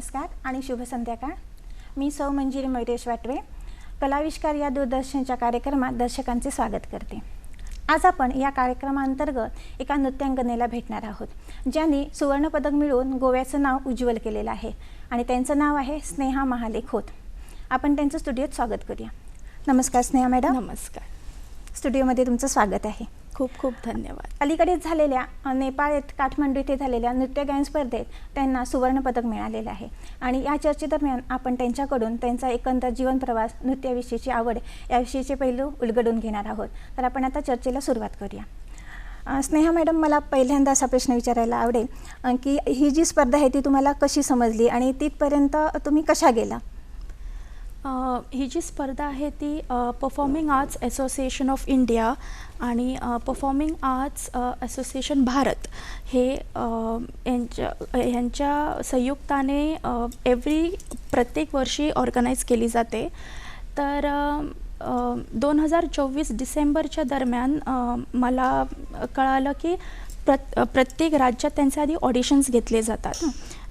नमस्कार आणि शुभ संध्याकाळ. मी सौ मंजिरी मयुरेश वाटवे कलाविष्कार या दूरदर्शनच्या कार्यक्रमात दर्शकांचे स्वागत करते. आज आपण या कार्यक्रमांतर्गत एका नृत्यांगनेला भेटणार आहोत, ज्यांनी सुवर्णपदक मिळवून गोव्याचं नाव उज्ज्वल केलेलं आहे आणि त्यांचं नाव आहे स्नेहा महाले खोत. आपण त्यांचं स्टुडिओत स्वागत करूया. नमस्कार स्नेहा मॅडम. नमस्कार. स्टुडिओमध्ये तुमचं स्वागत आहे. खूप खूप धन्यवाद. अलीकडेच झालेल्या नेपाळ काठमांडू येथे झालेल्या नृत्यगायन स्पर्धेत त्यांना सुवर्णपदक मिळालेलं आहे आणि या चर्चेदरम्यान आपण त्यांच्याकडून त्यांचा एकंदर जीवन प्रवास, नृत्याविषयीची आवड याविषयीचे पैलू उलगडून घेणार आहोत. तर आपण आता चर्चेला सुरुवात करूया. स्नेहा मॅडम, मला पहिल्यांदा असा प्रश्न विचारायला आवडेल की ही जी स्पर्धा आहे ती तुम्हाला कशी समजली आणि तिथपर्यंत तुम्ही कशा गेला? ही जी स्पर्धा आहे ती performing arts association of India आणि परफॉर्मिंग आर्ट्स असोसिएशन भारत हे यांच्या संयुक्ताने प्रत्येक वर्षी ऑर्गनाईज केली जाते. तर 2024 डिसेंबरच्या दरम्यान मला कळालं की प्रत्येक राज्यात त्यांचे आधी ऑडिशन्स घेतले जातात.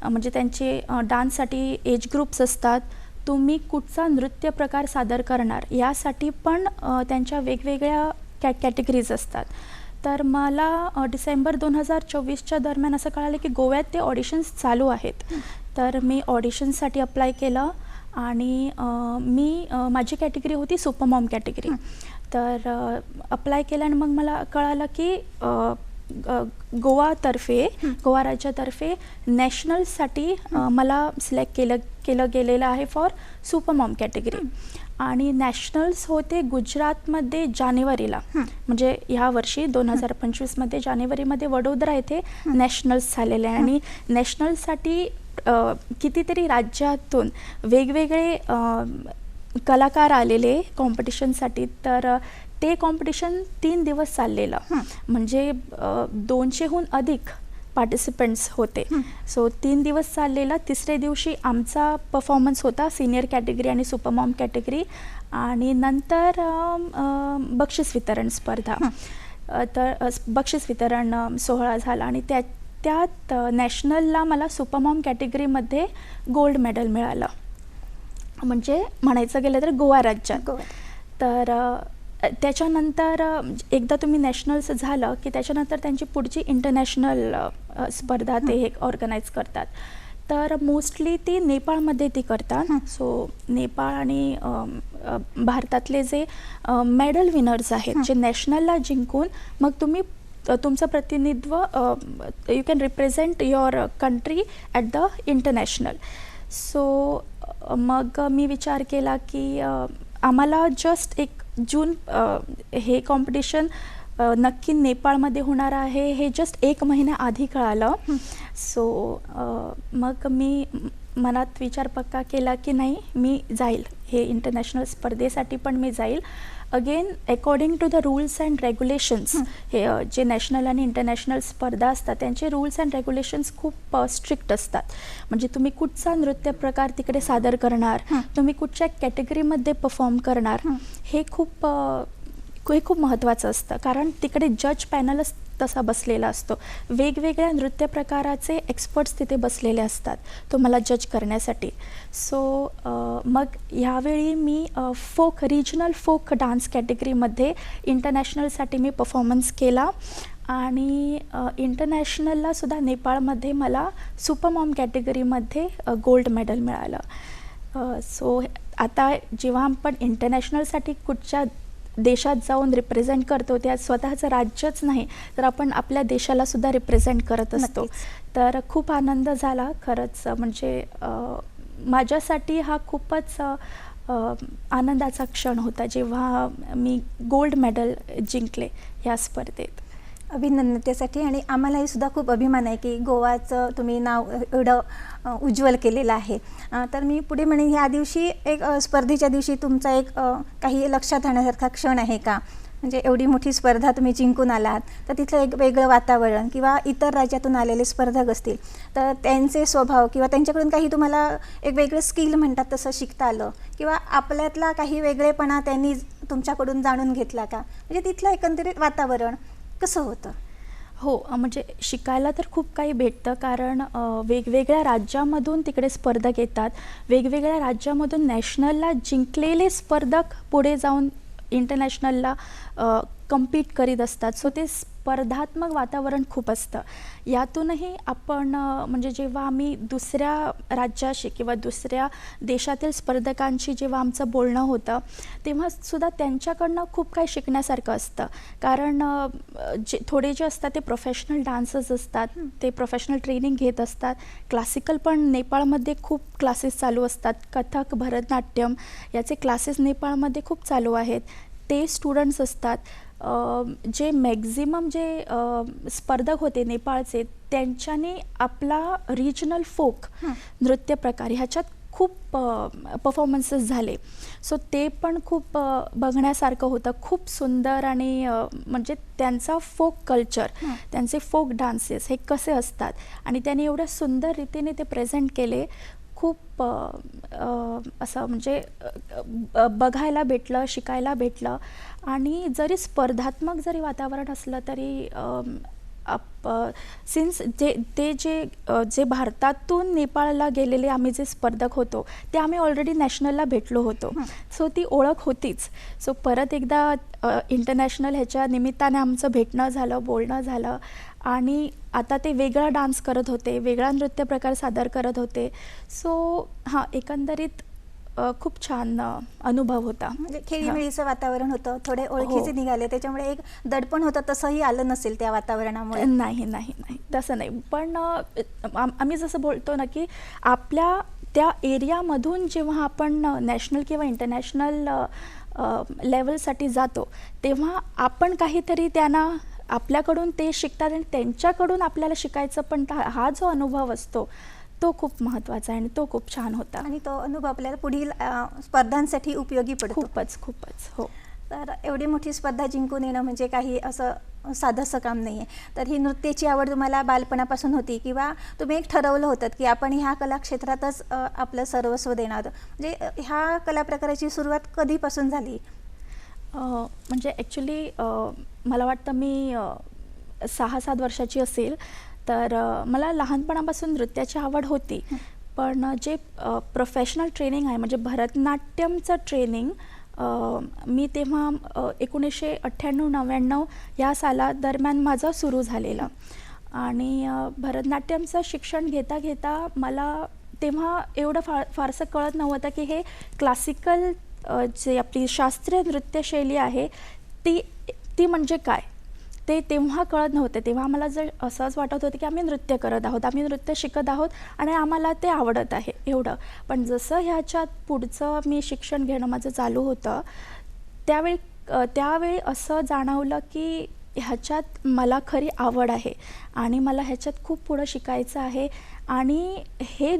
म्हणजे त्यांचे डान्ससाठी एज ग्रुप्स असतात. तुम्ही कुठचा नृत्य प्रकार सादर करणार यासाठी पण त्यांच्या वेगवेगळ्या कॅटेगरीज असतात. तर मला डिसेंबर 2024च्या दरम्यान असं कळालं की गोव्यात ते ऑडिशन्स चालू आहेत. तर मी ऑडिशन्ससाठी अप्लाय केलं आणि माझी कॅटेगरी होती सुपरमॉम कॅटेगरी. तर अप्लाय केलं आणि मग मला कळालं की गोवा राज्यातर्फे नॅशनलसाठी मला सिलेक्ट केलं गेलेलं आहे फॉर सुपरमॉम कॅटेगरी. आणि नॅशनल्स होते गुजरातमध्ये जानेवारीला, म्हणजे ह्या वर्षी 2025मध्ये जानेवारीमध्ये वडोदरा येथे नॅशनल्स झालेले आहे. आणि नॅशनलसाठी कितीतरी राज्यातून वेगवेगळे कलाकार आलेले कॉम्पिटिशनसाठी. तर ते कॉम्पिटिशन 3 दिवस चाललेलं, म्हणजे 200हून अधिक पार्टिसिपंट्स होते. सो 3 दिवस चाललेला. तिसऱ्या दिवशी आमचा परफॉर्मन्स होता सिनियर कॅटेगरी आणि सुपरमॉम कॅटेगरी. आणि नंतर बक्षीस वितरण स्पर्धा. तर बक्षीस वितरण सोहळा झाला आणि त्यात नॅशनलला मला सुपरमॉम कॅटेगरीमध्ये गोल्ड मेडल मिळालं, म्हणजे म्हणायचं गेलं तर गोवा राज्यात. तर त्याच्यानंतर एकदा तुम्ही नॅशनल्स झालं की त्याच्यानंतर त्यांची पुढची इंटरनॅशनल स्पर्धा ते हे ऑर्गनाईज करतात. तर मोस्टली ती नेपाळमध्ये ती करतात. सो नेपाळ आणि भारतातले जे मेडल विनर्स आहेत जे नॅशनलला जिंकून मग तुम्ही तुमचं प्रतिनिधित्व you can represent your country at the international. So मग मी विचार केला की आम्हाला जस्ट 1 जून हे कॉम्पिटिशन नक्की नेपाळमध्ये होणार आहे हे जस्ट 1 महिन्या आधी कळालं. सो मग मी मनात विचार पक्का केला की नाही, मी जाईल हे इंटरनॅशनल स्पर्धेसाठी पण मी जाईल. Again according to the rules and regulations, हे जे नॅशनल आणि इंटरनॅशनल स्पर्धा असतात त्यांचे रूल्स अँड रेग्युलेशन्स खूप स्ट्रिक्ट असतात. म्हणजे तुम्ही कुठचा नृत्य प्रकार तिकडे सादर करणार, तुम्ही कुठच्या कॅटेगरीमध्ये परफॉर्म करणार, हे खूप महत्त्वाचं असतं. कारण तिकडे जज पॅनलच तसा बसलेला असतो. वेगवेगळ्या नृत्य प्रकाराचे एक्सपर्ट्स तिथे बसलेले असतात तुम्हाला जज करण्यासाठी. सो मग ह्यावेळी मी रिजनल फोक डान्स कॅटेगरीमध्ये इंटरनॅशनलसाठी मी परफॉर्मन्स केला. आणि इंटरनॅशनलला सुद्धा नेपाळमध्ये मला सुपरमॉम कॅटेगरीमध्ये गोल्ड मेडल मिळालं. सो आता जेव्हा आपण इंटरनॅशनलसाठी कुठच्या देशात जाऊन रिप्रेझेंट करतो, त्यात स्वतःचं राज्यच नाही तर आपण आपल्या देशाला सुद्धा रिप्रेझेंट करत असतो. तर खूप आनंद झाला खरंच. म्हणजे माझ्यासाठी हा खूपच आनंदाचा क्षण होता जेव्हा मी गोल्ड मेडल जिंकले ह्या स्पर्धेत. अभिनंदन त्यासाठी. आणि आम्हालाही सुद्धा खूप अभिमान आहे की गोवाचं तुम्ही नाव एवढं उज्ज्वल केलेलं आहे. तर मी पुढे म्हणेन, ह्या दिवशी एक स्पर्धेच्या दिवशी तुमचा एक काही लक्षात राहण्यासारखा क्षण आहे का? म्हणजे एवढी मोठी स्पर्धा तुम्ही जिंकून आलात, तर तिथलं एक वेगळं वातावरण किंवा इतर राज्यातून आलेले स्पर्धक असतील तर त्यांचे स्वभाव किंवा त्यांच्याकडून काही तुम्हाला एक वेगळं स्किल म्हणतात तसं शिकता आलं किंवा आपल्यातला काही वेगळेपणा त्यांनी तुमच्याकडून जाणून घेतला का? म्हणजे तिथलं एकंदरीत वातावरण कसं होतं? हो, म्हणजे शिकायला तर खूप काही भेटतं, कारण वेगवेगळ्या राज्यामधून तिकडे स्पर्धक येतात. वेगवेगळ्या राज्यामधून नॅशनलला जिंकलेले स्पर्धक पुढे जाऊन इंटरनॅशनलला कम्पीट करीत असतात. सो ते स्पर्धात्मक वातावरण खूप असतं. यातूनही आपण म्हणजे जेव्हा आम्ही दुसऱ्या राज्याशी किंवा दुसऱ्या देशातील स्पर्धकांशी जेव्हा आमचं बोलणं होतं, तेव्हा सुद्धा त्यांच्याकडनं खूप काही शिकण्यासारखं असतं. कारण थोडे जे असतात ते प्रोफेशनल डान्सर्स असतात, ते प्रोफेशनल ट्रेनिंग घेत असतात. क्लासिकल पण नेपाळमध्ये खूप क्लासेस चालू असतात. कथक, भरतनाट्यम याचे क्लासेस नेपाळमध्ये खूप चालू आहेत. ते स्टुडंट्स असतात. जे मॅक्झिमम जे स्पर्धक होते नेपाळचे, त्यांच्याने आपला रिजनल फोक नृत्य प्रकार ह्याच्यात खूप परफॉर्मन्सेस झाले. सो ते पण खूप बघण्यासारखं होतं. खूप सुंदर आणि म्हणजे त्यांचा फोक कल्चर, त्यांचे फोक डान्सेस हे कसे असतात आणि त्यांनी एवढ्या सुंदर रीतीने ते प्रेझेंट केले. खूप असं म्हणजे बघायला भेटलं, शिकायला भेटलं. आणि जरी स्पर्धात्मक जरी वातावरण असलं तरी सिन्स जे भारतातून नेपाळला गेलेले आम्ही जे स्पर्धक होतो, ते आम्ही ऑलरेडी नॅशनलला भेटलो होतो. सो ती ओळख होतीच. सो परत एकदा इंटरनॅशनल ह्याच्या निमित्ताने आमचं भेटणं झालं, बोलणं झालं. आणि आता ते वेगळा डान्स करत होते, वेगळा नृत्य प्रकार सादर करत होते. सो हां, एकंदरीत खूप छान अनुभव होता. म्हणजे खेळीमेळीचं वातावरण होतं, थोडे ओळखीचे निघाले, त्याच्यामुळे एक दडपण होतं, तसंही आलं नसेल त्या वातावरणामुळे? नाही नाही नाही, तसं नाही. पण आम्ही जसं बोलतो ना, की आपल्या त्या एरियामधून जेव्हा आपण नॅशनल किंवा इंटरनॅशनल लेवलसाठी जातो, तेव्हा आपण काहीतरी त्यांना आपल्याकडून ते शिकतात आणि त्यांच्याकडून आपल्याला शिकायचं. पण हा जो अनुभव असतो तो खूप महत्त्वाचा आहे आणि तो खूप छान होता. आणि तो अनुभव आपल्याला पुढील स्पर्धांसाठी उपयोगी पडतो. खूपच. हो. तर एवढी मोठी स्पर्धा जिंकून येणं म्हणजे काही असं साधंसं काम नाही आहे. तर ही नृत्याची आवड तुम्हाला बालपणापासून होती, किंवा तुम्ही एक ठरवलं होतं की आपण ह्या कला क्षेत्रातच आपलं सर्वस्व देणार होतं? म्हणजे ह्या कला प्रकाराची सुरुवात कधीपासून झाली? म्हणजे ॲक्च्युली मला वाटतं मी 6-7 वर्षाची असेल. तर मला लहानपणापासून नृत्याची आवड होती. पण जे प्रोफेशनल ट्रेनिंग आहे, म्हणजे भरतनाट्यमचं ट्रेनिंग मी तेव्हा 1998-99 या सालादरम्यान माझं सुरू झालेलं. आणि भरतनाट्यमचं शिक्षण घेता घेता मला तेव्हा एवढं फारसं कळत नव्हतं की हे क्लासिकल जे आपली शास्त्रीय नृत्यशैली आहे ती म्हणजे काय, ते तेव्हा कळत नव्हते. तेव्हा आम्हाला जर असंच वाटत होतं की आम्ही नृत्य करत आहोत, आम्ही नृत्य शिकत आहोत आणि आम्हाला ते आवडत आहे एवढं. पण जसं ह्याच्यात पुढचं मी शिक्षण घेणं माझं चालू होतं, त्यावेळी असं जाणवलं की ह्याच्यात मला खरी आवड आहे आणि मला ह्याच्यात खूप पुढं शिकायचं आहे आणि हे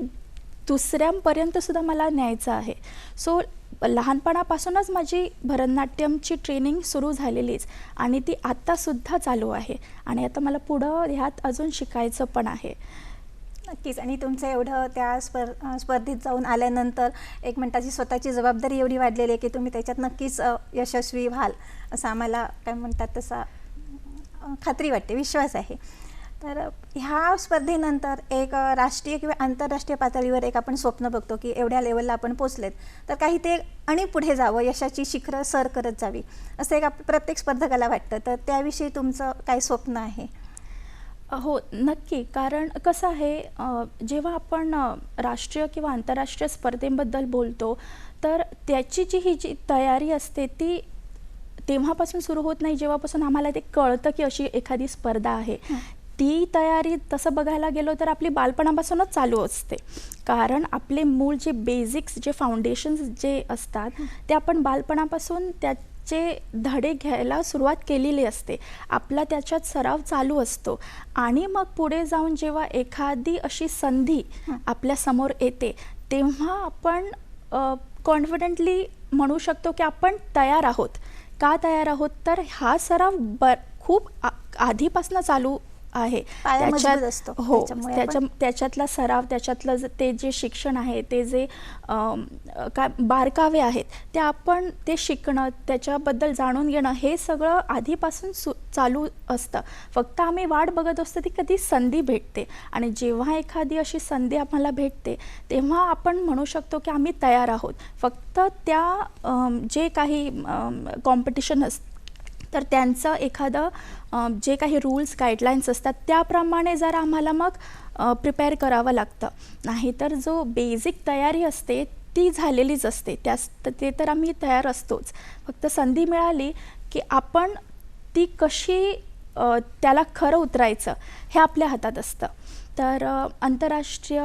दुसऱ्यांपर्यंतसुद्धा मला न्यायचं आहे. सो लहानपणापासूनच माझी भरतनाट्यमची ट्रेनिंग सुरू झालेलीच आणि ती आत्तासुद्धा चालू आहे आणि आता मला पुढं ह्यात अजून शिकायचं पण आहे. नक्कीच. आणि तुमचं एवढं त्या स्पर्धेत जाऊन आल्यानंतर एक मिनिटाची स्वतःची जबाबदारी एवढी वाढलेली आहे की तुम्ही त्याच्यात नक्कीच यशस्वी व्हाल, असं आम्हाला काय म्हणतात तसा खात्री वाटते, विश्वास आहे. तर ह्या स्पर्धेनंतर एक राष्ट्रीय किंवा आंतरराष्ट्रीय पातळीवर एक आपण स्वप्न बघतो की एवढ्या लेवलला आपण पोचलेत, तर काही ते आणि पुढे जावं, यशाची शिखरं सर करत जावी, असं एक प्रत्येक स्पर्धकाला वाटतं. तर त्याविषयी तुमचं काय स्वप्न आहे? हो, नक्की. कारण कसं आहे, जेव्हा आपण राष्ट्रीय किंवा आंतरराष्ट्रीय स्पर्धेबद्दल बोलतो, तर त्याची जी तयारी असते ती तेव्हापासून सुरू होत नाही जेव्हापासून आम्हाला ते कळतं की अशी एखादी स्पर्धा आहे. ती तयारी तसं बघायला गेलो तर आपली बालपणापासूनच चालू असते. कारण आपले मूळ जे बेसिक्स, जे फाउंडेशन्स जे असतात ते आपण बालपणापासून त्याचे धडे घ्यायला सुरुवात केलेली असते. आपला त्याच्यात सराव चालू असतो आणि मग पुढे जाऊन जेव्हा एखादी अशी संधी आपल्यासमोर येते तेव्हा आपण कॉन्फिडेंटली म्हणू शकतो की आपण तयार आहोत. का तयार आहोत? तर हा सराव खूप आधीपासून चालू आहे पाया मजबूत असतो. हो, त्याच्यामुळे आपण- त्याच्यातला सराव, त्याच्यातलं ते जे शिक्षण आहे, ते जे काय बारकावे आहेत, ते आपण ते शिकणं, त्याच्याबद्दल जाणून घेणं, हे सगळं आधीपासून चालू असतं. फक्त आम्ही वाट बघत असतो ती कधी संधी भेटते, आणि जेव्हा एखादी अशी संधी आम्हाला भेटते तेव्हा आपण म्हणू शकतो की आम्ही तयार आहोत. फक्त त्या जे काही कॉम्पिटिशन तर त्यांचं एखादं जे काही रूल्स गाईडलाईन्स असतात त्याप्रमाणे जर आम्हाला मग प्रिपेअर करावं लागतं. नाहीतर जो बेसिक तयारी असते ती झालेलीच असते. ते तर आम्ही तयार असतोच. फक्त संधी मिळाली की आपण ती कशी त्याला खरं उतरायचं हे आपल्या हातात असतं. तर आंतरराष्ट्रीय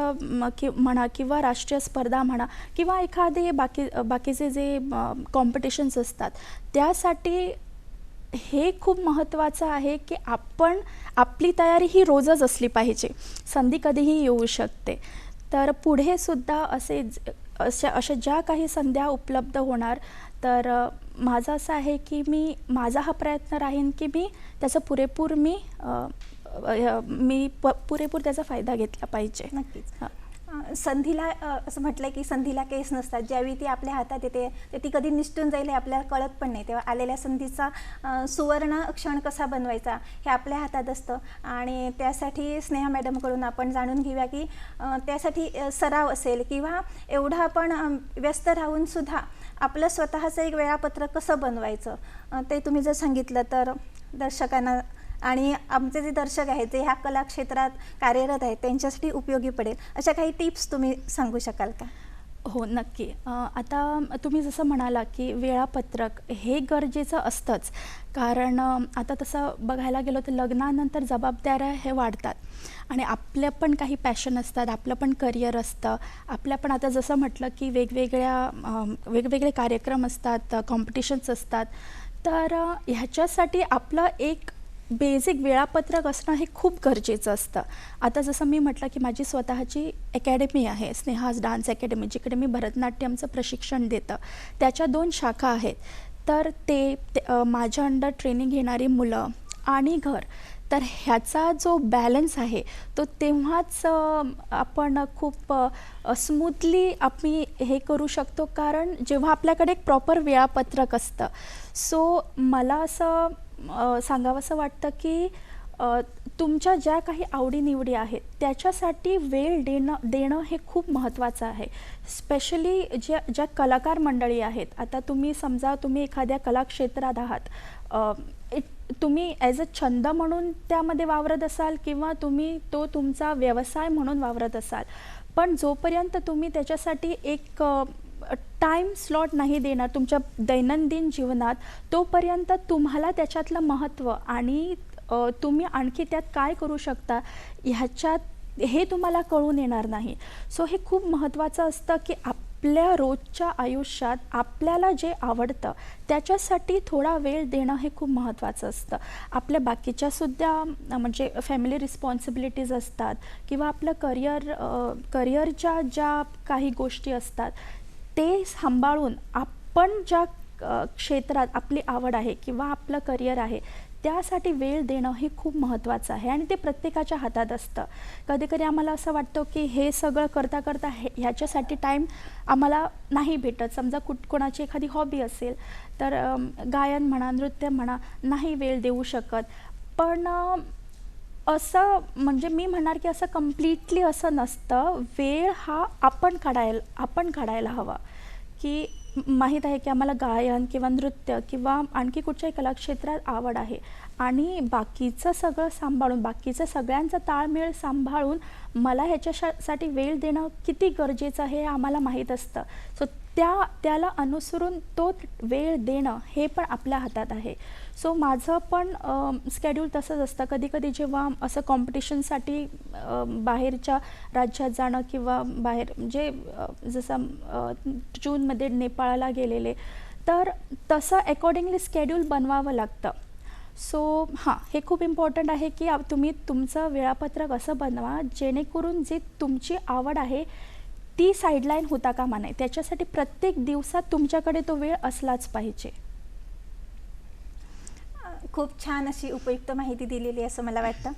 म्हणा किंवा राष्ट्रीय स्पर्धा म्हणा किंवा एखादे बाकीचे जे कॉम्पिटिशन्स असतात, त्यासाठी हे खूप महत्त्वाचं आहे की आपली तयारी ही रोजच असली पाहिजे. संधी कधीही येऊ शकते. तर पुढे सुद्धा अशा ज्या काही संध्या उपलब्ध होणार, तर माझं असं आहे की माझा हा प्रयत्न राहीन की त्याचा पुरेपूर पुरेपूर त्याचा फायदा घेतला पाहिजे. नक्कीच. संधीला असं म्हटलंय की संधीला केस नसतात. ज्यावेळी ती आपल्या हातात येते ते ती कधी निसटून जाईल हे आपल्याला कळत पण नाही. तेव्हा आलेल्या संधीचा सुवर्ण क्षण कसा बनवायचा हे आपल्या हातात असतं. आणि त्यासाठी स्नेहा मॅडमकडून आपण जाणून घेऊया की त्यासाठी सराव असेल किंवा एवढं आपण व्यस्त राहून सुद्धा आपलं स्वतःचं एक वेळापत्रक कसं बनवायचं ते तुम्ही जर सांगितलं तर दर्शकांना आणि आमचे जे दर्शक आहेत जे ह्या कला क्षेत्रात कार्यरत आहेत त्यांच्यासाठी उपयोगी पडेल अशा काही टिप्स तुम्ही सांगू शकाल का? हो, नक्की. आता तुम्ही जसं म्हणाला की वेळापत्रक हे गरजेचं असतंच. कारण आता तसं बघायला गेलो तर लग्नानंतर जबाबदाऱ्या हे वाढतात आणि आपल्या पण काही पॅशन असतात, आपलं पण करिअर असतं, आपल्या पण आता जसं म्हटलं की वेगवेगळे कार्यक्रम असतात, कॉम्पिटिशन्स असतात. तर ह्याच्यासाठी आपलं एक बेसिक वेळापत्रक असणं हे खूप गरजेचं असतं. आता जसं मी म्हटलं की माझी स्वतःची अकॅडमी आहे, स्नेहाज डान्स अकॅडमी, जिकडे मी भरतनाट्यमचं प्रशिक्षण देतं. त्याच्या 2 शाखा आहेत. तर ते माझ्या अंडर ट्रेनिंग घेणारी मुलं आणि घर, तर ह्याचा जो बॅलन्स आहे तो तेव्हाच आपण खूप स्मूथली आम्ही हे करू शकतो. कारण जेव्हा आपल्याकडे एक प्रॉपर वेळापत्रक असतं. सो मला असं सांगावंसं वाटतं की तुमच्या ज्या काही आवडीनिवडी आहेत त्याच्यासाठी वेळ देणं हे खूप महत्त्वाचं आहे. स्पेशली ज्या कलाकार मंडळी आहेत. आता समजा तुम्ही एखाद्या कलाक्षेत्रात आहात, तुम्ही ॲज अ छंद म्हणून त्यामध्ये वावरत असाल किंवा तुम्ही तो तुमचा व्यवसाय म्हणून वावरत असाल, पण जोपर्यंत तुम्ही त्याच्यासाठी एक टाईम स्लॉट नाही देणार तुमच्या दैनंदिन जीवनात, तोपर्यंत तुम्हाला त्याच्यातलं महत्त्व आणि तुम्ही आणखी त्यात काय करू शकता हे तुम्हाला कळून येणार नाही. सो हे खूप महत्त्वाचं असतं की आपल्या रोजच्या आयुष्यात आपल्याला जे आवडतं त्याच्यासाठी थोडा वेळ देणं हे खूप महत्त्वाचं असतं. आपल्या बाकीच्यासुद्धा म्हणजे फॅमिली रिस्पॉन्सिबिलिटीज असतात किंवा आपलं करिअरच्या ज्या काही गोष्टी असतात ते सांभाळून आपण ज्या क्षेत्रात आपली आवड आहे किंवा आपलं करिअर आहे त्यासाठी वेळ देणं हे खूप महत्त्वाचं आहे आणि ते प्रत्येकाच्या हातात असतं. कधीकधी आम्हाला असं वाटतं की हे सगळं करता करता ह्याच्यासाठी टाईम आम्हाला नाही भेटत. समजा कोणाची एखादी हॉबी असेल तर गायन म्हणा, नृत्य म्हणा, नाही वेळ देऊ शकत. पण असं म्हणजे मी म्हणणार की असं कम्प्लिटली असं नसतं. वेळ हा आपण काढायला हवा. की माहीत आहे की आम्हाला गायन किंवा नृत्य किंवा आणखी कुठच्याही कलाक्षेत्रात आवड आहे आणि बाकीचं सगळं सांभाळून, बाकीचं सगळ्यांचा ताळमेळ सांभाळून मला ह्याच्यासाठी वेळ देणं किती गरजेचं हे आम्हाला माहीत असतं. सो त्याला अनुसरून तो वेळ देणं हे पण आपल्या हातात आहे. सो माझं पण स्केड्यूल तसंच असतं. कधीकधी जेव्हा असं कॉम्पिटिशनसाठी बाहेरच्या राज्यात जाणं किंवा बाहेर म्हणजे जसं जूनमध्ये नेपाळला गेलेले, तर तसं अकॉर्डिंगली स्केड्यूल बनवावं लागतं. सो हे खूप इम्पॉर्टंट आहे की तुम्ही तुमचं वेळापत्रक असं बनवा जेणेकरून जी तुमची आवड आहे ती साईडलाईन होता कामा नये. त्याच्यासाठी प्रत्येक दिवसात तुमच्याकडे तो वेळ असलाच पाहिजे. खूप छान अशी उपयुक्त माहिती दिलेली असं मला वाटतं.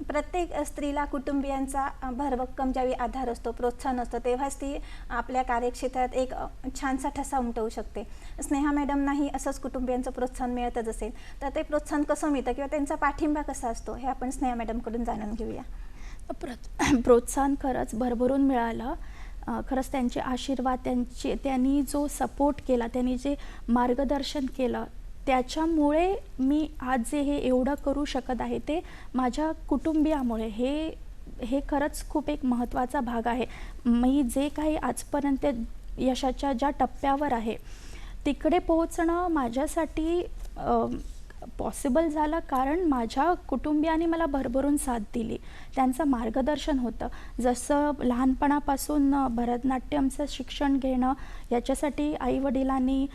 प्रत्येक स्त्रीला कुटुंबियांचा भरभक्कम ज्यावेळी आधार असतो, प्रोत्साहन असतं, तेव्हाच ती आपल्या कार्यक्षेत्रात एक छानसा ठसा उमटवू शकते. स्नेहा मॅडमनाही असंच कुटुंबियांचं प्रोत्साहन मिळतच असेल, तर ते प्रोत्साहन कसं मिळतं किंवा त्यांचा पाठिंबा कसा असतो हे आपण स्नेहा मॅडमकडून जाणून घेऊया. प्रोत्साहन खरंच भरभरून मिळालं. खरंच त्यांचे आशीर्वाद, त्यांनी जो सपोर्ट केला, त्यांनी जे मार्गदर्शन केलं, त्याच्यामुळे मी आज जे हे एवढं करू शकत आहे ते माझ्या कुटुंबियामुळे. हे खरंच खूप एक महत्त्वाचा भाग आहे. मी जे काही आजपर्यंत यशाच्या ज्या टप्प्यावर आहे तिकडे पोहोचणं माझ्यासाठी पॉसिबल झालं कारण माझ्या कुटुंबियांनी मला भरभरून साथ दिली. त्यांचं मार्गदर्शन होतं. जसं लहानपणापासून भरतनाट्यमचं शिक्षण घेणं याच्यासाठी आईवडिलांनी,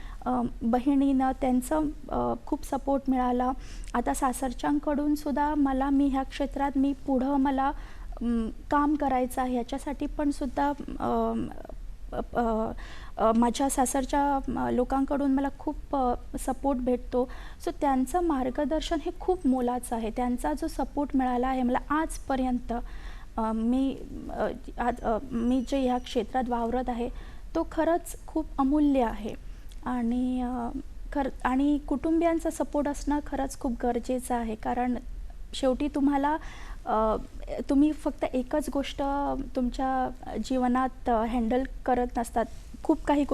बहिणीनं त्यांचं खूप सपोर्ट मिळाला. आता सासरच्यांकडून सुद्धा मी ह्या क्षेत्रात पुढं मला काम करायचं आहे याच्यासाठी पण सुद्धा माझ्या सासरच्या लोकांकडून मला खूप सपोर्ट भेटतो. सो त्यांचं मार्गदर्शन हे खूप मोलाचं आहे. त्यांचा जो सपोर्ट मिळाला आहे मला आजपर्यंत, मी जे ह्या क्षेत्रात वावरत आहे तो खरंच खूप अमूल्य आहे. आणि कुटुंबियांचा सपोर्ट असणं खरंच खूप गरजेचं आहे. कारण शेवटी तुम्ही फक्त एकच गोष्ट तुमच्या जीवनात हँडल करत नसतात. खूप काही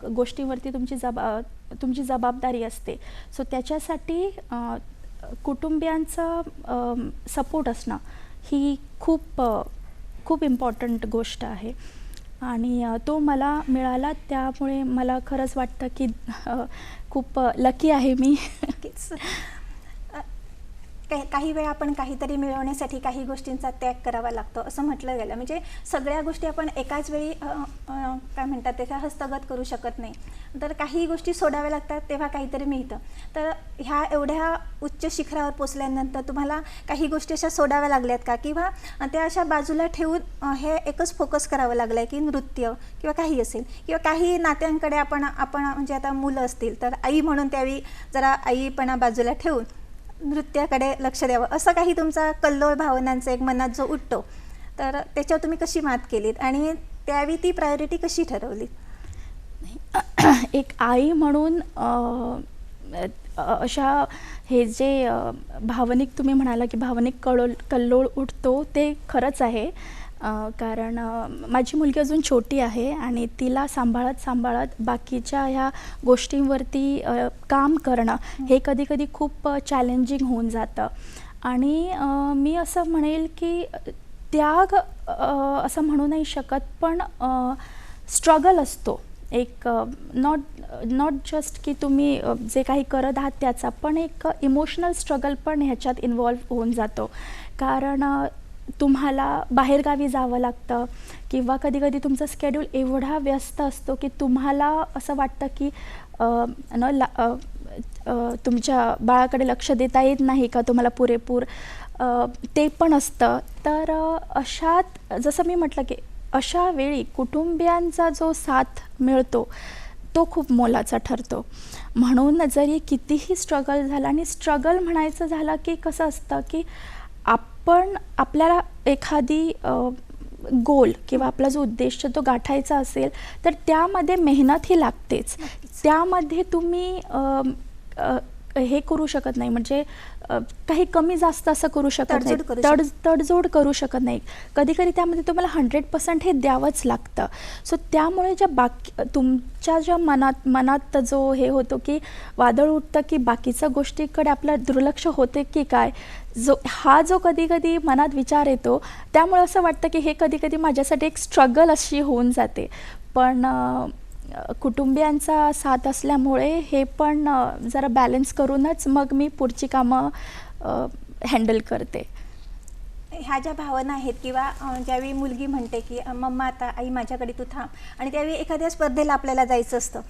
गोष्टींवरती तुमची जबाबदारी असते. सो त्याच्यासाठी कुटुंबियांचं सपोर्ट असणं ही खूप इम्पॉर्टंट गोष्ट आहे. आणि तो मला मिळाला, त्यामुळे मला खरंच वाटतं की खूप लकी आहे मी. काही वेळा आपण काहीतरी मिळवण्यासाठी काही गोष्टींचा त्याग करावा लागतो असं म्हटलं गेलं. म्हणजे सगळ्या गोष्टी आपण एकाच वेळी काय म्हणतात त्याचा हस्तगत करू शकत नाही. तर काही गोष्टी सोडाव्या लागतात, तेव्हा काहीतरी मिळतं. तर ह्या एवढ्या उच्च शिखरावर पोचल्यानंतर तुम्हाला काही गोष्टी अशा सोडाव्या लागल्यात का, किंवा त्या अशा बाजूला ठेवून हे एकच फोकस करावं लागलं आहे की नृत्य किंवा काही असेल, किंवा काही नात्यांकडे आपण म्हणजे आता मुलं असतील तर आई म्हणून त्यावेळी जरा आईपणा बाजूला ठेवून नृत्याकडे लक्ष द्यावं, असं काही तुमचा कल्लोळ भावनांचा एक मनात जो उठतो, तर त्याच्यावर तुम्ही कशी मात केलीत आणि त्यावेळी ती प्रायोरिटी कशी ठरवली? एक आई म्हणून अशा हे जे भावनिक तुम्ही म्हणाला की भावनिक कल्लोळ उठतो ते खरंच आहे. कारण माझी मुलगी अजून छोटी आहे आणि तिला सांभाळत बाकीच्या ह्या गोष्टींवरती काम करणं हे कधी खूप चॅलेंजिंग होऊन जातं. आणि मी असं म्हणेल की त्याग असं म्हणू नाही शकत, पण स्ट्रगल असतो एक. नॉट जस्ट की तुम्ही जे काही करत आहात त्याचा, पण एक इमोशनल स्ट्रगल पण ह्याच्यात इन्वॉल्व होऊन जातो. कारण तुम्हाला बाहेरगावी जावं लागतं किंवा कधी तुमचं स्केड्यूल एवढा व्यस्त असतो की तुम्हाला असं वाटतं की तुमच्या बाळाकडे लक्ष देता येत नाही का तुम्हाला पुरेपूर, ते पण असतं. तर अशात जसं मी म्हटलं की अशा वेळी कुटुंबियांचा जो साथ मिळतो तो खूप मोलाचा ठरतो. म्हणून जरी कितीही स्ट्रगल झालं, आणि स्ट्रगल म्हणायचं झालं की कसं असतं की आपल्याला एखादी गोल किंवा आपला जो उद्देश तो गाठायचा असेल तर त्यामध्ये मेहनत ही लागतेच. त्यामध्ये तुम्ही हे करू शकत नाही, म्हणजे काही कमी जास्त असं करू शकत नाही, तडजोड करू शकत नाही. कधी त्यामध्ये तुम्हाला 100% हे द्यावंच लागतं. सो त्यामुळे तुमच्या ज्या मनात जो हे होतो की वादळ उठतं की बाकीच्या गोष्टीकडे आपलं दुर्लक्ष होते की काय, जो कधी मनात विचार येतो, त्यामुळे असं वाटतं की हे कधी माझ्यासाठी एक स्ट्रगल अशी होऊन जाते. पण कुटुंबियांचा साथ असल्यामुळे हे पण जरा बॅलन्स करूनच मग मी पुढची कामं हँडल करते. ह्या ज्या भावना आहेत किंवा ज्यावेळी मुलगी म्हणते की मम्मा आता आई माझ्याकडे तू थांब, आणि त्यावेळी एखाद्या स्पर्धेला आपल्याला जायचं असतं,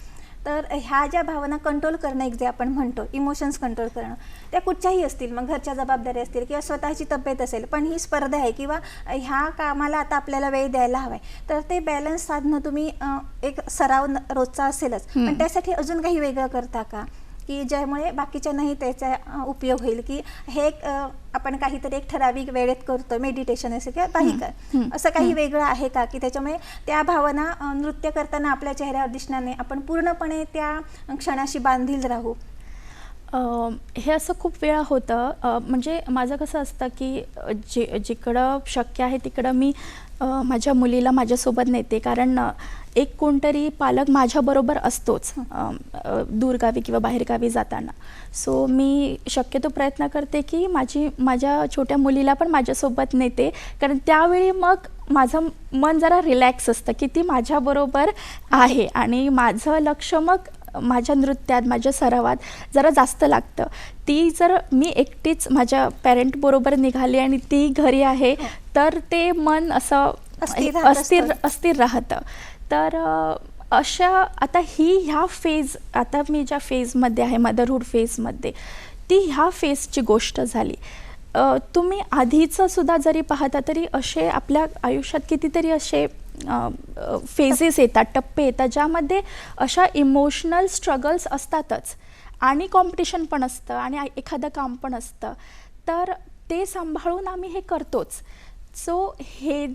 तर ह्या ज्या भावना कंट्रोल करणं, एक जे आपण म्हणतो इमोशन्स कंट्रोल करणं, त्या कुठच्याही असतील, मग घरच्या जबाबदारी असतील किंवा स्वतःची तब्येत असेल, पण ही स्पर्धा आहे किंवा ह्या कामाला आता आपल्याला वेळ द्यायला हवा आहे, तर ते बॅलन्स साधणं तुम्ही एक सराव रोजचा असेलच, पण त्यासाठी अजून काही वेगळं करता का, की ज्यामुळे बाकीच्यांनाही त्याचा उपयोग होईल, की हे एक आपण काहीतरी एक ठराविक वेळेत करतो, मेडिटेशन असेल किंवा काही काय असं काही वेगळं आहे का, की त्याच्यामुळे त्या भावना नृत्य करताना आपल्या चेहऱ्यावर दिसणार नाही, आपण पूर्णपणे त्या क्षणाशी बांधील राहू? हे असं खूप वेळा होतं. म्हणजे माझं कसं असतं की जिकडं शक्य आहे तिकडं मी माझ्या मुलीला माझ्यासोबत नेते, कारण एक कोणतरी पालक माझ्याबरोबर असतोच दूरगावी किंवा बाहेरगावी जाताना. सो मी शक्यतो प्रयत्न करते की माझ्या छोट्या मुलीला पण माझ्यासोबत नेते, कारण त्यावेळी मग माझं मन जरा रिलॅक्स असतं की ती माझ्याबरोबर आहे आणि माझं लक्ष मग माझ्या नृत्यात, माझ्या सरावात जरा जास्त लागतं. ती जर मी एकटीच माझ्या पॅरेंटबरोबर निघाली आणि ती घरी आहे तर ते मन असं अस्थिर राहतं. तर अशा आता आता मी ज्या फेजमध्ये आहे, मदरहूड फेजमध्ये, ती ह्या फेजची गोष्ट झाली. तुम्ही आधीचं सुद्धा जरी पाहता तरी असे आपल्या आयुष्यात कितीतरी असे फेजेस येतात, टप्पे येतात, ज्यामध्ये अशा इमोशनल स्ट्रगल्स असतातच आणि कॉम्पिटिशन पण असतं आणि एखादं काम पण असतं. तर ते सांभाळून आम्ही हे करतोच. सो ही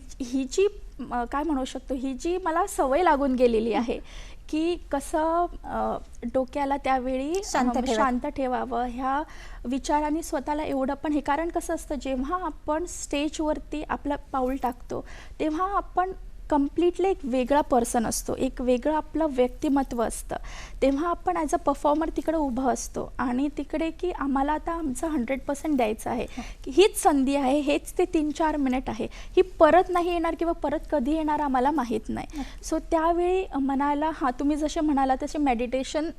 जी काय म्हणू शकतो, ही जी मला सवय लागून गेलेली आहे की कसं डोक्याला त्यावेळी शांत ठेवावं ह्या विचाराने स्वतःला एवढं पण हे. कारण कसं असतं, जेव्हा आपण स्टेजवरती आपलं पाऊल टाकतो तेव्हा आपण कम्प्लिटली एक वेगळा पर्सन असतो, एक वेगळं आपलं व्यक्तिमत्व असतं. तेव्हा आपण ॲज अ परफॉर्मर तिकडे उभं असतो आणि तिकडे की आम्हाला आता आमचं 100% द्यायचं आहे, की हीच संधी आहे, हेच ते 3-4 मिनिट आहे, ही परत नाही येणार किंवा परत कधी येणार आम्हाला माहीत नाही. सो त्यावेळी मनाला तुम्ही जसे म्हणाला तसे मेडिटेशन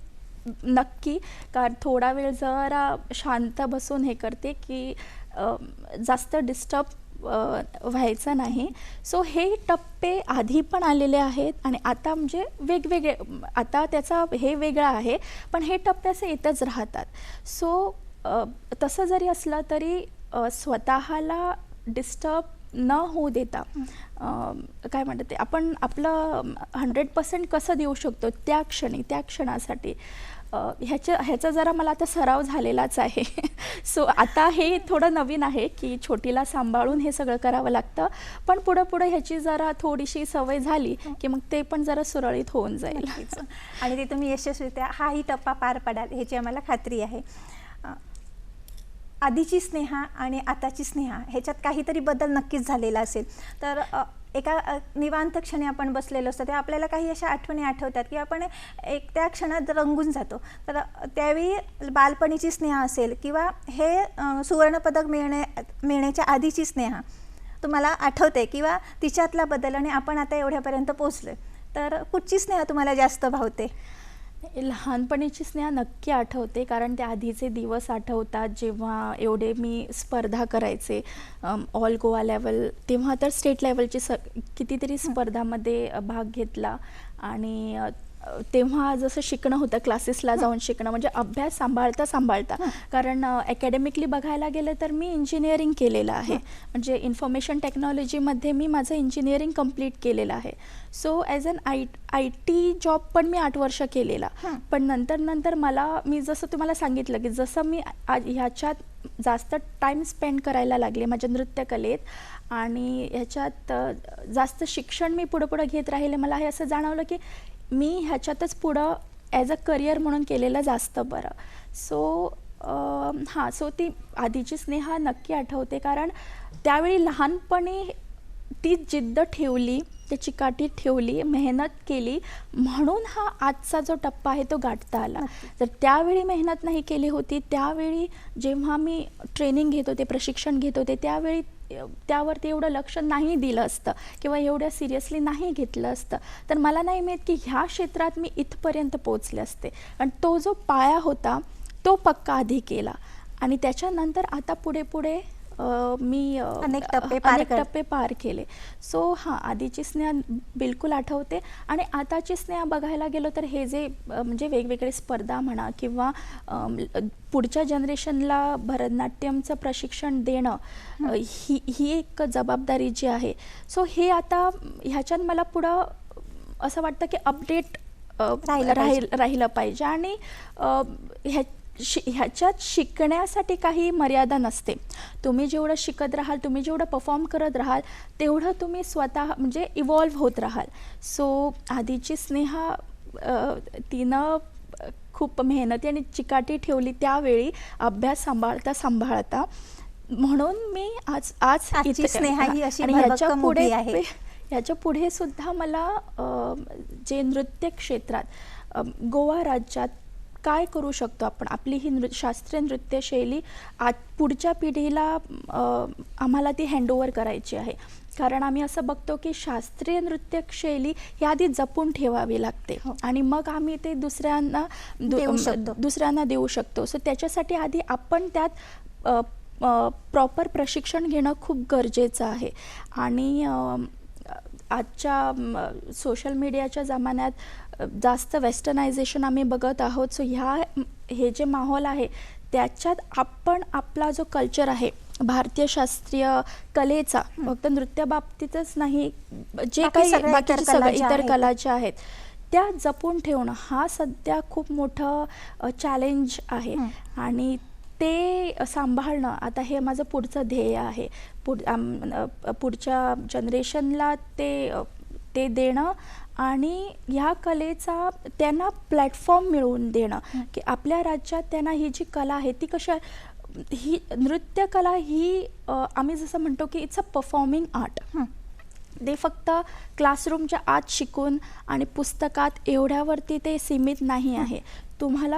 नक्की, कारण थोडा वेळ जरा शांत बसून हे करते की जास्त डिस्टर्ब व्हायचं नाही. सो हे टप्पे आधी पण आलेले आहेत आणि आता म्हणजे वेगवेगळे, आता त्याचा हे वेगळा आहे पण हे टप्पे असे येतच राहतात. सो तसं जरी असलं तरी स्वतःला डिस्टर्ब न होऊ देता काय म्हणतात ते, आपण आपलं 100% कसं देऊ शकतो त्या क्षणासाठी, ह्याचा जरा मला आता सराव झालेलाच आहे. सो आता हे थोडं नवीन आहे की छोटीला सांभाळून हे सगळं करावं लागतं, पण पुढे ह्याची जरा थोडीशी सवय झाली की मग ते पण जरा सुरळीत होऊन जाईल. आणि ते तुम्ही यशस्वीरित्या हाही टप्पा पार पडाल ह्याची आम्हाला खात्री आहे. आधीची स्नेहा आणि आताची स्नेहा ह्याच्यात काहीतरी बदल नक्कीच झालेला असेल. तर एका निवांत क्षणी आपण बसलेलो असतो तेव्हा आपल्याला काही अशा आठवणी आठवतात की आपण एक त्या क्षणात रंगून जातो. तर त्यावेळी बालपणीची स्नेहा असेल किंवा हे सुवर्णपदक मिळण्याच्या आधीची स्नेहा तुम्हाला आठवते किंवा तिच्यातला बदल आणि आपण आता एवढ्यापर्यंत पोहोचलो, तर कुठची स्नेहा तुम्हाला जास्त भावते? लहानपणीची स्नेहा नक्की आठवते, कारण त्या आधीचे दिवस आठवतात जेव्हा एवढे मी स्पर्धा करायचे, ऑल गोवा लेवल, तेव्हा तर स्टेट लेवलची कितीतरी स्पर्धामध्ये भाग घेतला. आणि तेव्हा जसं शिकणं होतं, क्लासेसला जाऊन शिकणं, म्हणजे अभ्यास सांभाळता कारण अकॅडमिकली बघायला गेलं तर मी इंजिनिअरिंग केलेलं आहे, म्हणजे इन्फॉर्मेशन टेक्नॉलॉजीमध्ये मी माझं इंजिनिअरिंग कंप्लीट केलेलं आहे. So as an IT job पण मी 8 वर्ष केलेला. पण नंतर मी जसं तुम्हाला सांगितलं की जसं मी ह्याच्यात जास्त टाईम स्पेंड करायला लागले माझ्या नृत्यकलेत आणि ह्याच्यात जास्त शिक्षण मी पुढं घेत राहिले, मला हे असं जाणवलं की मी ह्याच्यातच पुढं ॲज अ करिअर म्हणून केलेलं जास्त बरं. सो ती आधीची स्नेहा नक्की आठवते, कारण त्यावेळी लहानपणी ती जिद्द ठेवली, ते चिकाटी ठेवली, मेहनत केली, म्हणून हा आजचा जो टप्पा आहे तो गाठता आला. जर त्यावेळी मेहनत नाही केली होती, त्यावेळी जेव्हा मी ट्रेनिंग घेत होते, प्रशिक्षण घेत होते, त्यावेळी त्यावरती एवढं लक्ष नाही दिलं असतं किंवा एवढ्या सिरियसली नाही घेतलं असतं, तर मला नाही माहीत की ह्या क्षेत्रात मी इथपर्यंत पोचले असते. आणि तो जो पाया होता तो पक्का आधी केला आणि त्याच्यानंतर आता पुढे मी अनेक टप्पे पार केले. सो आधीची स्नेहा बिलकुल आठवते. आणि आताची स्नेहा बघायला गेलो तर हे जे म्हणजे वेगवेगळे स्पर्धा म्हणा किंवा पुढच्या जनरेशनला भरतनाट्यमचं प्रशिक्षण देणं, ही एक जबाबदारी जी आहे. सो हे आता ह्याच्यात मला पुढं असं वाटतं की अपडेट राहिलं पाहिजे. आणि ह्याच्यात शिकण्यासाठी काही मर्यादा नसते. तुम्ही जेवढं शिकत राहाल, तुम्ही जेवढं परफॉर्म करत राहाल, तेवढं तुम्ही स्वतः म्हणजे इव्हॉल्व्ह होत राहाल. सो आधीची स्नेहा तिनं खूप मेहनती आणि चिकाटी ठेवली त्यावेळी अभ्यास सांभाळता. म्हणून मी आज आजची स्नेहा ही अशी आणि भरभक्कम उभी आहे. ह्याच्या पुढे सुद्धा मला जे नृत्य क्षेत्रात गोवा राज्यात काय करू शकतो आपण, आपली ही शास्त्रीय नृत्यशैली पुढच्या पिढीला आम्हाला ती हँडओव्हर करायची आहे. कारण आम्ही असं बघतो की शास्त्रीय नृत्यशैली ही आधी जपून ठेवावी लागते आणि मग आम्ही ते दुसऱ्यांना देऊ शकतो. सो त्याच्यासाठी आधी आपण त्यात प्रॉपर प्रशिक्षण घेणं खूप गरजेचं आहे. आणि आजच्या सोशल मीडियाच्या जमान्यात जास्त वेस्टर्नायझेशन आम्ही बघत आहोत. सो हे जे माहोल आहे त्याच्यात आपण आपला जो कल्चर आहे भारतीय शास्त्रीय कलेचा, फक्त नृत्य बाबतीतच नाही, जे काही बाकीचे सगळे इतर कला ज्या आहेत त्या जपून ठेवणं हा सध्या खूप मोठं चॅलेंज आहे. आणि ते सांभाळणं आता हे माझं पुढचं ध्येय आहे. पुढच्या जनरेशनला ते देणं आणि ह्या कलेचा त्यांना प्लॅटफॉर्म मिळवून देणं, की आपल्या राज्यात त्यांना ही जी कला आहे ती ही नृत्यकला ही आम्ही जसं म्हणतो की इट्स अ परफॉर्मिंग आर्ट. ते फक्त क्लासरूमच्या आत शिकून आणि पुस्तकात एवढ्यावरती ते सीमित नाही आहे.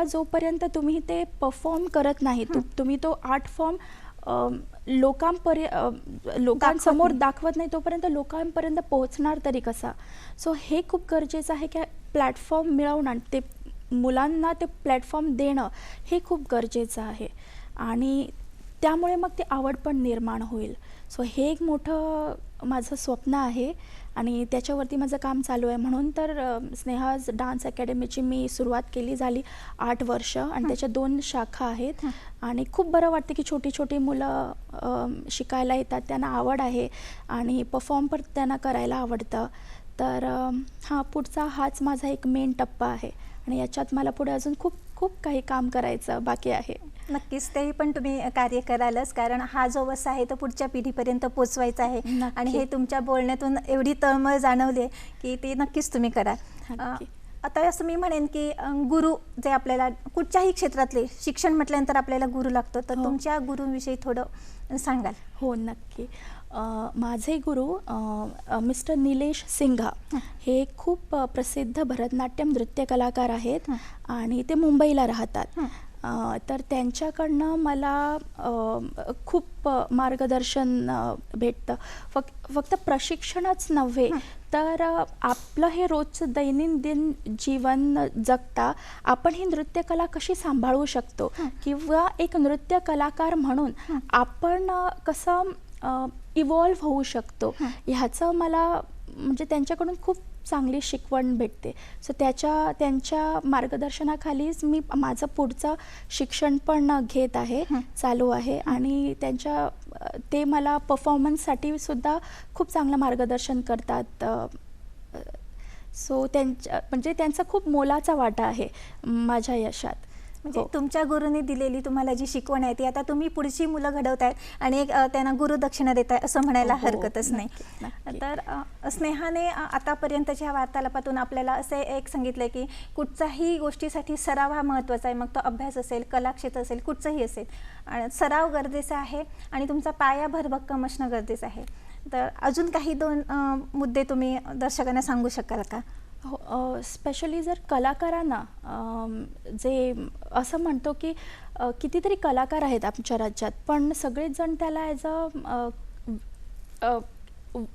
जोपर्यंत तुम्ही ते परफॉर्म करत नाही, तुम्ही तो आर्ट फॉर्म लोकांसमोर दाखवत नाही, तोपर्यंत लोकांपर्यंत पोहोचणार तरी कसा. सो हे खूप गरजेचं आहे की प्लॅटफॉर्म मिळवणं, ते मुलांना ते प्लॅटफॉर्म देणं हे खूप गरजेचं आहे. आणि त्यामुळे मग ती आवड पण निर्माण होईल. सो हे एक मोठं माझं स्वप्न आहे आणि त्याच्यावरती माझं काम चालू आहे. म्हणून तर स्नेहाज डान्स अकॅडमीची मी सुरुवात झाली 8 वर्ष आणि त्याच्या 2 शाखा आहेत. आणि खूप बरं वाटतं की छोटी छोटी मुलं शिकायला येतात, त्यांना आवड आहे आणि परफॉर्म पण त्यांना करायला आवडतं. तर पुढचा हाच माझा एक मेन टप्पा आहे आणि याच्यात मला पुढे अजून खूप खूप काही काम करायचं बाकी आहे. नक्कीच तेही पण तुम्ही कार्य करालच, कारण हा जो वसा आहे तो पुढच्या पिढीपर्यंत पोचवायचा आहे. आणि हे तुमच्या बोलण्यातून एवढी तळमळ जाणवली की ते नक्कीच तुम्ही करा. आता असं मी म्हणेन की गुरु जे आपल्याला कुठच्याही क्षेत्रातले शिक्षण म्हटल्यानंतर आपल्याला गुरु लागतो, तर तुमच्या गुरुविषयी थोडं सांगाल? हो, नक्की. माझे गुरु मिस्टर निलेश सिंघा हे खूप प्रसिद्ध भरतनाट्यम नृत्य कलाकार आहेत आणि ते मुंबईला राहतात. तर त्यांच्याकडनं मला खूप मार्गदर्शन भेटतं. फक्त प्रशिक्षणच नव्हे तर आपलं हे रोजचं दैनंदिन जीवन जगता आपण ही नृत्यकला कशी सांभाळू शकतो किंवा एक नृत्य कलाकार म्हणून आपण कसं इव्हॉल्व्ह होऊ शकतो ह्याचं मला म्हणजे त्यांच्याकडून खूप चांगली शिकवण भेटते. सो त्यांच्या मार्गदर्शनाखालीच मी माझं पुढचं शिक्षण पण घेत आहे, चालू आहे. आणि ते मला परफॉर्मन्ससाठी सुद्धा खूप चांगलं मार्गदर्शन करतात. सो त्यांचा खूप मोलाचा वाटा आहे माझ्या यशात. म्हणजे तुमच्या गुरुने दिलेली तुम्हाला जी शिकवण आहे ती आता तुम्ही पुढची मुलं घडवतायत आणि एक त्यांना गुरुदक्षिणा देताय असं म्हणायला हरकतच नाही. तर स्नेहाने आतापर्यंतच्या वार्तालापातून आपल्याला असे एक सांगितलं की कुठच्याही गोष्टीसाठी सराव हा महत्त्वाचा आहे. मग तो अभ्यास असेल, कलाक्षेत्र असेल, कुठचंही असेल, सराव गरजेचा आहे आणि तुमचा पाया भरभक्कम असणं गरजेचं आहे. तर अजून काही 2 मुद्दे तुम्ही दर्शकांना सांगू शकाल का? हो, स्पेशली जर कलाकारांना जे असं म्हणतो की कितीतरी कलाकार आहेत आमच्या राज्यात, पण सगळेच जण त्याला ॲज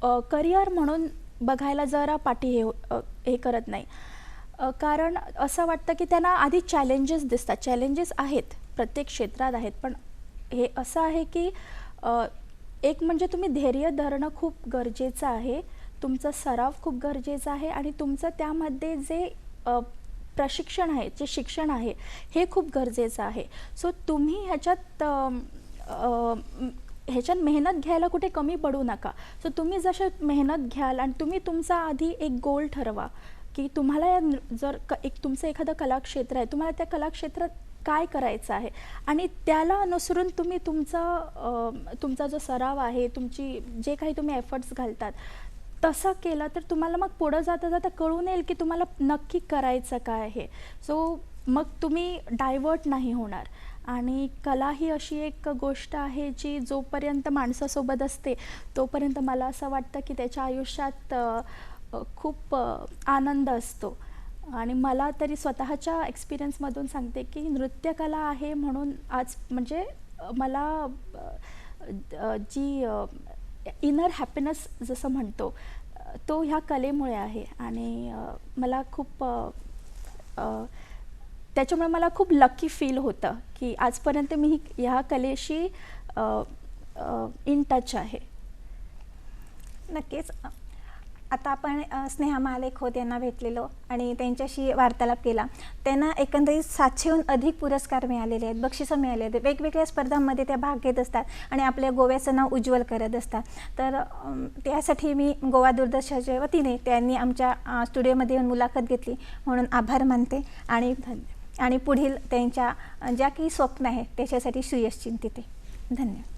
अ करिअर म्हणून बघायला जरा हे करत नाही. कारण असं वाटतं की त्यांना आधी चॅलेंजेस दिसतात. चॅलेंजेस आहेत, प्रत्येक क्षेत्रात आहेत, पण हे असं आहे की एक म्हणजे तुम्ही धैर्य धरणं खूप गरजेचं आहे, तुमचा सराव खूप गरजेचा आहे आणि तुमचं त्यामध्ये जे प्रशिक्षण आहे, जे शिक्षण आहे हे खूप गरजेचं आहे. सो तुम्ही ह्याच्यात मेहनत घ्यायला कुठे कमी पडू नका. सो तुम्ही जसं मेहनत घ्याल आणि तुम्ही तुमचा आधी एक गोल ठरवा की तुम्हाला जर एक तुमचं एखादं कलाक्षेत्र आहे, तुम्हाला त्या कलाक्षेत्रात काय करायचं आहे आणि त्याला अनुसरून तुम्ही तुमचा जो सराव आहे, तुमची जे काही तुम्ही एफर्ट्स घालतात तसं केलं तर तुम्हाला मग पुढं जाता जाता कळून येईल की तुम्हाला नक्की करायचं काय आहे. सो मग तुम्ही डायवर्ट नाही होणार. आणि कला ही अशी एक गोष्ट आहे जी जोपर्यंत माणसासोबत असते तोपर्यंत मला असं वाटतं की त्याच्या आयुष्यात खूप आनंद असतो. आणि मला तरी स्वतःच्या एक्सपिरियन्समधून सांगते की नृत्यकला आहे म्हणून आज म्हणजे मला जी इनर हॅपीनेस जसं म्हणतो तो ह्या कलेमुळे आहे. आणि मला खूप त्याच्यामुळे मला खूप लकी फील होतं की आजपर्यंत मी ह्या कलेशी इन टच आहे. नक्कीच. आता आपण स्नेहा महालेखोत यांना भेटलेलो आणि त्यांच्याशी वार्तालाप केला. त्यांना एकंदरीत 700हून अधिक पुरस्कार मिळालेले आहेत, बक्षिसं मिळाले आहेत. वेगवेगळ्या स्पर्धांमध्ये त्या भाग घेत असतात आणि आपल्या गोव्याचं नाव उज्ज्वल करत असतात. तर त्यासाठी मी गोवा दूरदर्शनाच्या वतीने त्यांनी आमच्या स्टुडिओमध्ये येऊन मुलाखत घेतली म्हणून आभार मानते. आणि पुढील त्यांच्या ज्या काही स्वप्न आहे त्याच्यासाठी सुयश चिंतिते. धन्यवाद.